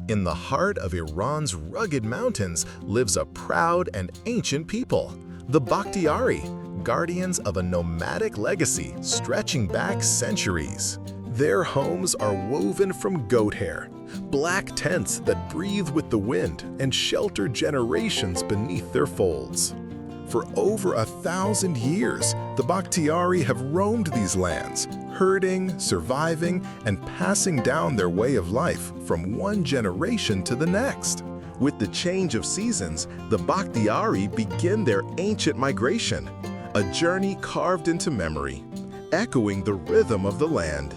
In the heart of Iran's rugged mountains lives a proud and ancient people, the Bakhtiari, guardians of a nomadic legacy stretching back centuries. Their homes are woven from goat hair, black tents that breathe with the wind and shelter generations beneath their folds. For over 1,000 years, the Bakhtiari have roamed these lands, herding, surviving, and passing down their way of life from one generation to the next. With the change of seasons, the Bakhtiari begin their ancient migration, a journey carved into memory, echoing the rhythm of the land.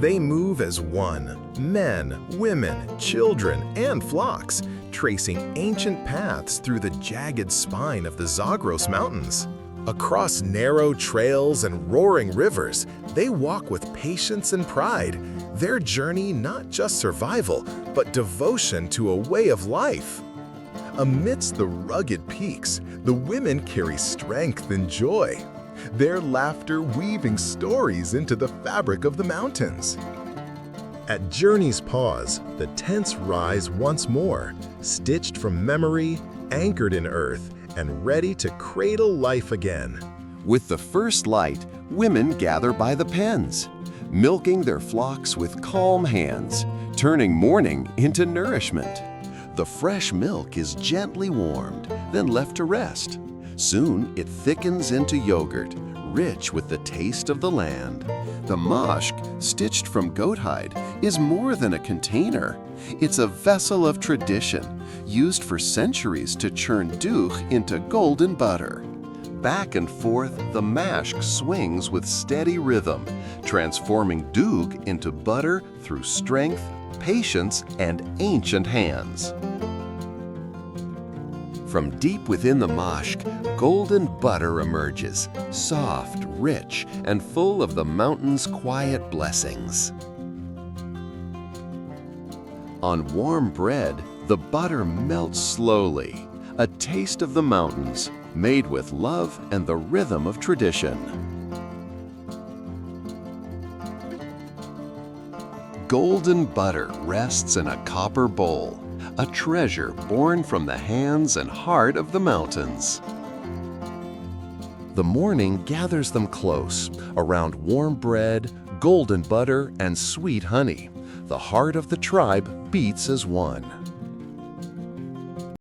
They move as one, men, women, children, and flocks, tracing ancient paths through the jagged spine of the Zagros Mountains. Across narrow trails and roaring rivers, they walk with patience and pride, their journey not just survival, but devotion to a way of life. Amidst the rugged peaks, the women carry strength and joy, their laughter weaving stories into the fabric of the mountains. At Journey's pause, the tents rise once more, stitched from memory, anchored in earth, and ready to cradle life again. With the first light, women gather by the pens, milking their flocks with calm hands, turning morning into nourishment. The fresh milk is gently warmed, then left to rest. Soon it thickens into yogurt, rich with the taste of the land. The mashk, stitched from goat hide, is more than a container. It's a vessel of tradition, used for centuries to churn dough into golden butter. Back and forth, the mashk swings with steady rhythm, transforming dough into butter through strength, patience, and ancient hands. From deep within the mashk, golden butter emerges, soft, rich, and full of the mountain's quiet blessings. On warm bread, the butter melts slowly, a taste of the mountains, made with love and the rhythm of tradition. Golden butter rests in a copper bowl, a treasure born from the hands and heart of the mountains. The morning gathers them close, around warm bread, golden butter, and sweet honey. The heart of the tribe beats as one.